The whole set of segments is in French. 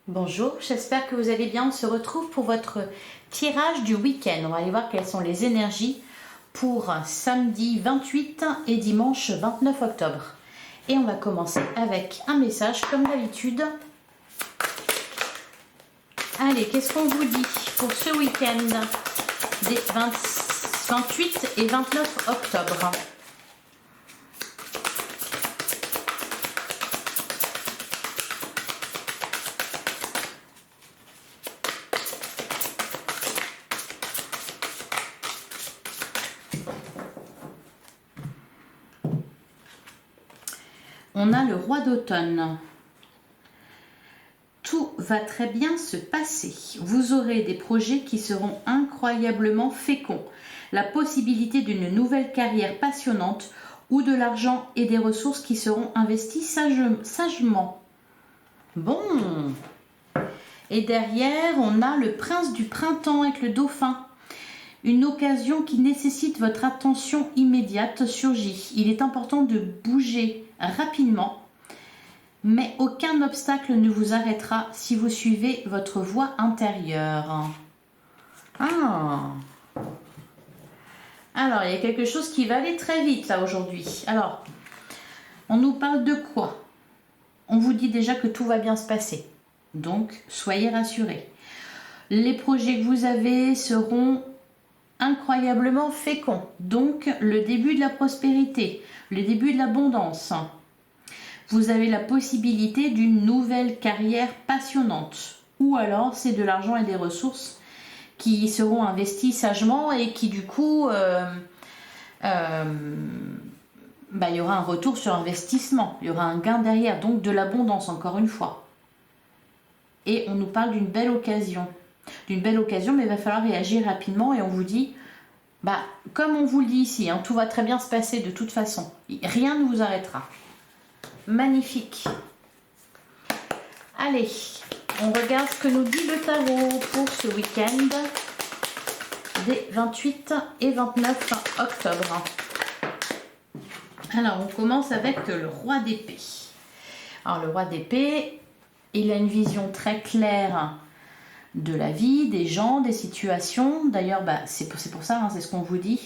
Bonjour, j'espère que vous allez bien. On se retrouve pour votre tirage du week-end. On va aller voir quelles sont les énergies pour samedi 28 et dimanche 29 octobre. Et on va commencer avec un message comme d'habitude. Allez, qu'est-ce qu'on vous dit pour ce week-end des 28 et 29 octobre? On a le roi d'automne. Tout va très bien se passer. Vous aurez des projets qui seront incroyablement féconds. La possibilité d'une nouvelle carrière passionnante ou de l'argent et des ressources qui seront investis sagement. Bon. Et derrière, on a le prince du printemps avec le dauphin. Une occasion qui nécessite votre attention immédiate surgit. Il est important de bouger rapidement, mais aucun obstacle ne vous arrêtera si vous suivez votre voie intérieure. Ah. Alors, il y a quelque chose qui va aller très vite là aujourd'hui. Alors, on nous parle de quoi? On vous dit déjà que tout va bien se passer. Donc, soyez rassurés. Les projets que vous avez seront incroyablement féconds. Donc, le début de la prospérité, le début de l'abondance. Vous avez la possibilité d'une nouvelle carrière passionnante. Ou alors, c'est de l'argent et des ressources qui seront investis sagement et qui, du coup, il y aura un retour sur investissement. Il y aura un gain derrière, donc de l'abondance, encore une fois. Et on nous parle d'une belle occasion. D'une belle occasion, mais il va falloir réagir rapidement et on vous dit, comme on vous le dit ici, tout va très bien se passer de toute façon. Rien ne vous arrêtera. Magnifique. Allez, on regarde ce que nous dit le tarot pour ce week-end des 28 et 29 octobre. Alors, on commence avec le roi d'épée. Alors, le roi d'épée, il a une vision très claire de la vie, des gens, des situations. D'ailleurs, c'est pour ça, c'est ce qu'on vous dit.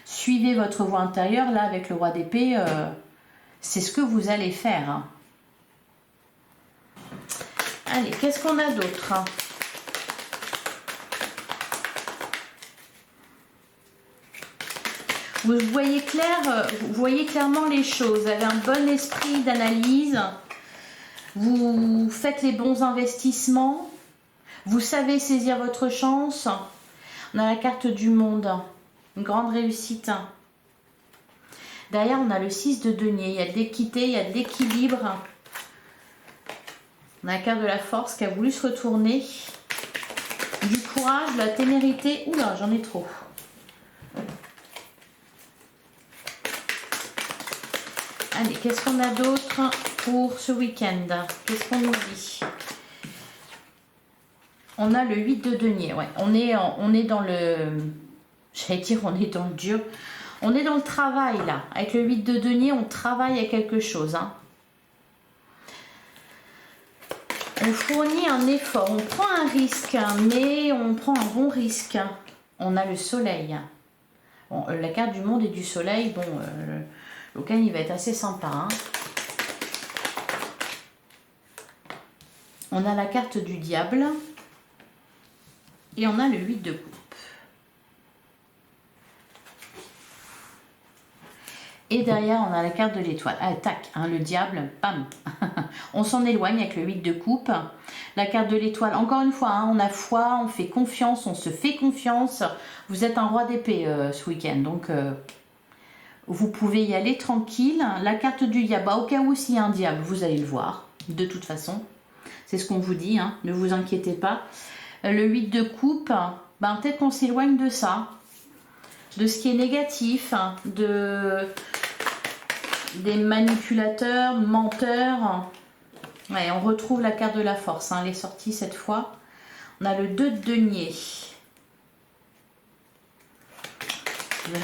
Suivez votre voie intérieure. Là, avec le roi d'épée, c'est ce que vous allez faire. Allez, qu'est-ce qu'on a d'autre? Vous voyez clair, vous voyez clairement les choses. Vous avez un bon esprit d'analyse. Vous faites les bons investissements. Vous savez saisir votre chance. On a la carte du monde. Une grande réussite. Derrière, on a le 6 de denier. Il y a de l'équité, il y a de l'équilibre. On a la carte de la force qui a voulu se retourner. Du courage, de la témérité. Oula, j'en ai trop. Allez, qu'est-ce qu'on a d'autre pour ce week-end? Qu'est-ce qu'on nous dit? On a le 8 de denier. Ouais. On est dans le... J'allais dire, on est dans le dur. On est dans le travail, là. Avec le 8 de denier, on travaille à quelque chose. On fournit un effort. On prend un risque, mais on prend un bon risque. On a le soleil. Bon, la carte du monde et du soleil, le week-end, il va être assez sympa. On a la carte du diable. Et on a le 8 de coupe. Et derrière, on a la carte de l'étoile. Ah, tac, le diable, bam. On s'en éloigne avec le 8 de coupe. La carte de l'étoile, encore une fois, on a foi, on fait confiance, on se fait confiance. Vous êtes un roi d'épée ce week-end, donc vous pouvez y aller tranquille. La carte du diable, au cas où s'il y a un diable, vous allez le voir, de toute façon. C'est ce qu'on vous dit, ne vous inquiétez pas. Le 8 de coupe, peut-être qu'on s'éloigne de ça, de ce qui est négatif, des manipulateurs, menteurs. Ouais, on retrouve la carte de la force, elle est sortie cette fois. On a le 2 de denier.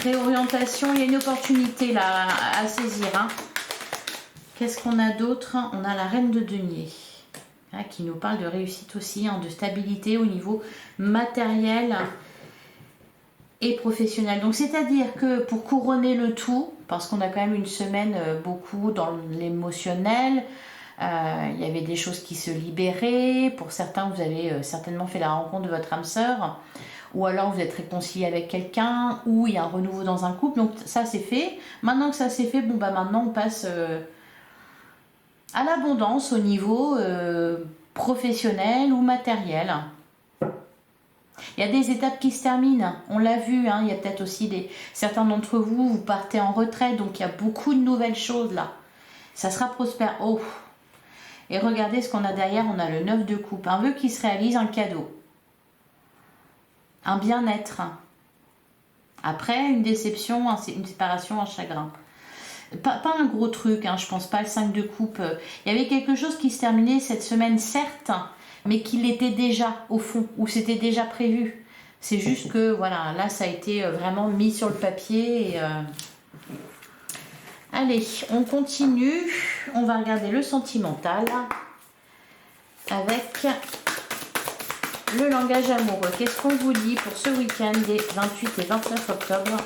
Réorientation, il y a une opportunité là à saisir. Qu'est-ce qu'on a d'autre? On a la reine de denier. Là, qui nous parle de réussite aussi, hein, de stabilité au niveau matériel et professionnel. Donc c'est-à-dire que pour couronner le tout, parce qu'on a quand même une semaine beaucoup dans l'émotionnel, il y avait des choses qui se libéraient. Pour certains, vous avez certainement fait la rencontre de votre âme sœur, ou alors vous êtes réconcilié avec quelqu'un, ou il y a un renouveau dans un couple. Donc ça c'est fait. Maintenant que ça c'est fait, bon bah maintenant on passe à l'abondance au niveau professionnel ou matériel. Il y a des étapes qui se terminent, on l'a vu, hein, il y a peut-être aussi certains d'entre vous, vous partez en retraite, donc il y a beaucoup de nouvelles choses là. Ça sera prospère. Oh. Et regardez ce qu'on a derrière, on a le 9 de coupe, un vœu qui se réalise, un cadeau. Un bien-être. Après, une déception, une séparation, un chagrin. Pas un gros truc, hein, je pense pas, le 5 de coupe. Il y avait quelque chose qui se terminait cette semaine, certes, mais qui l'était déjà au fond, ou c'était déjà prévu. C'est juste que, voilà, là, ça a été vraiment mis sur le papier. Et, Allez, on continue. On va regarder le sentimental avec le langage amoureux. Qu'est-ce qu'on vous dit pour ce week-end des 28 et 29 octobre ?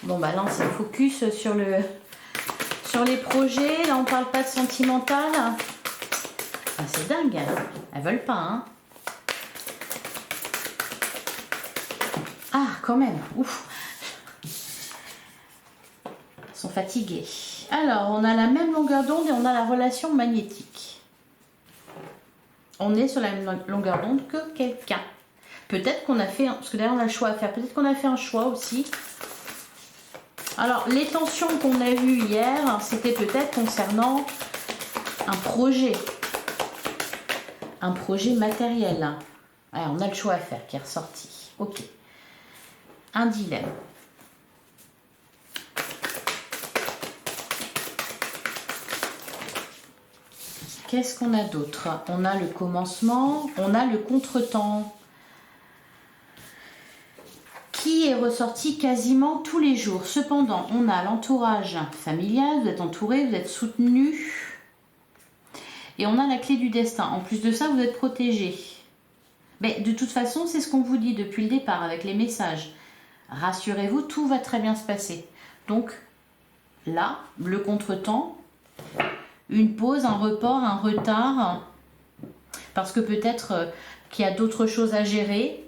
Bon bah là on se focus sur les projets, là on parle pas de sentimental. Ah, c'est dingue, elles veulent pas, hein. Ah quand même, ouf. Elles sont fatiguées. Alors on a la même longueur d'onde et on a la relation magnétique. On est sur la même longueur d'onde que quelqu'un. Peut-être qu'on a fait, parce que d'ailleurs on a le choix à faire, peut-être qu'on a fait un choix aussi. Alors, les tensions qu'on a vues hier, c'était peut-être concernant un projet matériel. Ouais, on a le choix à faire qui est ressorti. Ok. Un dilemme. Qu'est-ce qu'on a d'autre? On a le commencement, on a le contretemps. Qui est ressorti quasiment tous les jours. Cependant, on a l'entourage familial, vous êtes entouré, vous êtes soutenu. Et on a la clé du destin. En plus de ça, vous êtes protégé. Mais de toute façon, c'est ce qu'on vous dit depuis le départ avec les messages. Rassurez-vous, tout va très bien se passer. Donc, là, le contretemps, une pause, un report, un retard, parce que peut-être qu'il y a d'autres choses à gérer.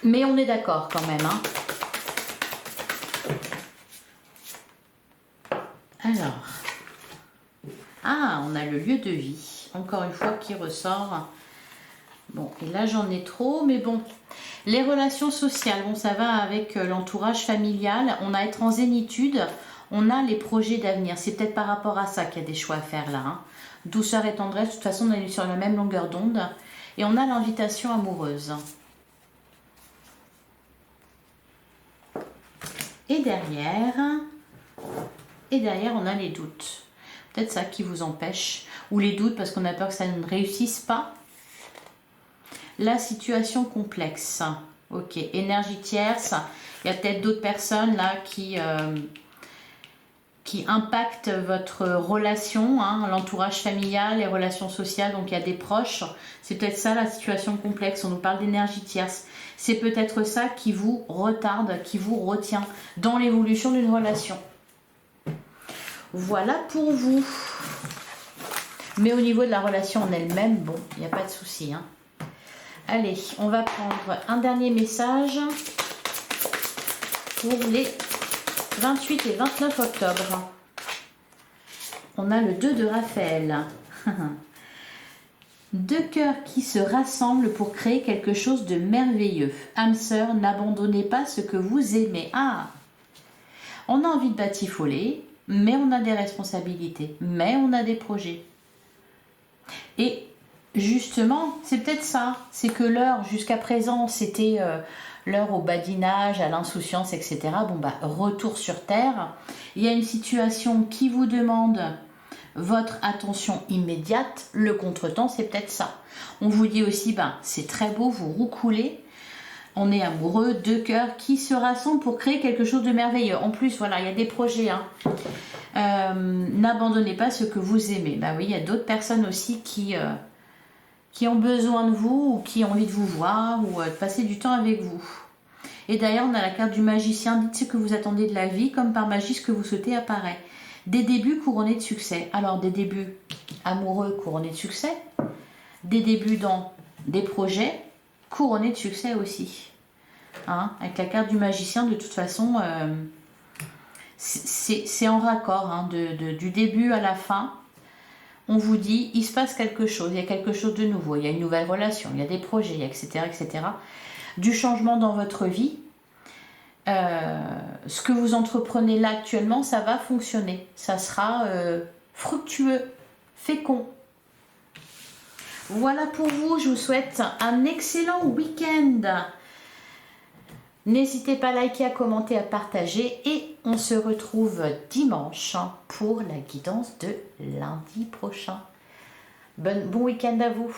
Mais on est d'accord quand même, hein. Alors, on a le lieu de vie, encore une fois, qui ressort. Bon, et là j'en ai trop, mais bon. Les relations sociales, bon, ça va avec l'entourage familial. On a être en zénitude, on a les projets d'avenir. C'est peut-être par rapport à ça qu'il y a des choix à faire là, hein. Douceur et tendresse, de toute façon on est sur la même longueur d'onde. Et on a l'invitation amoureuse. Et derrière, on a les doutes. Peut-être ça qui vous empêche. Ou les doutes parce qu'on a peur que ça ne réussisse pas. La situation complexe. Ok, énergie tierce. Il y a peut-être d'autres personnes là qui impactent votre relation, hein, l'entourage familial, les relations sociales. Donc il y a des proches. C'est peut-être ça la situation complexe. On nous parle d'énergie tierce. C'est peut-être ça qui vous retarde, qui vous retient dans l'évolution d'une relation. Voilà pour vous. Mais au niveau de la relation en elle-même, bon, il n'y a pas de souci, hein. Allez, on va prendre un dernier message pour les 28 et 29 octobre. On a le 2 de Raphaël. Deux cœurs qui se rassemblent pour créer quelque chose de merveilleux. Âme sœur, n'abandonnez pas ce que vous aimez. Ah, on a envie de batifoler, mais on a des responsabilités, mais on a des projets. Et justement, c'est peut-être ça. C'est que l'heure, jusqu'à présent, c'était l'heure au badinage, à l'insouciance, etc. Bon, bah, retour sur Terre. Il y a une situation qui vous demande votre attention immédiate. Le contretemps, c'est peut-être ça. On vous dit aussi, ben, c'est très beau, vous roucoulez. On est amoureux, deux cœurs qui se rassemblent pour créer quelque chose de merveilleux. En plus, voilà, il y a des projets. Hein. N'abandonnez pas ce que vous aimez. Ben oui, il y a d'autres personnes aussi qui ont besoin de vous ou qui ont envie de vous voir ou de passer du temps avec vous. Et d'ailleurs, on a la carte du magicien. Dites ce que vous attendez de la vie, comme par magie, ce que vous souhaitez apparaît. Des débuts couronnés de succès. Alors, des débuts amoureux couronnés de succès. Des débuts dans des projets couronnés de succès aussi. Hein, avec la carte du magicien, de toute façon, c'est en raccord. Hein, du début à la fin, on vous dit, il se passe quelque chose. Il y a quelque chose de nouveau. Il y a une nouvelle relation. Il y a des projets, etc., etc. Du changement dans votre vie. Ce que vous entreprenez là actuellement, ça va fonctionner. Ça sera fructueux, fécond. Voilà pour vous. Je vous souhaite un excellent week-end. N'hésitez pas à liker, à commenter, à partager. Et on se retrouve dimanche pour la guidance de lundi prochain. Bon week-end à vous.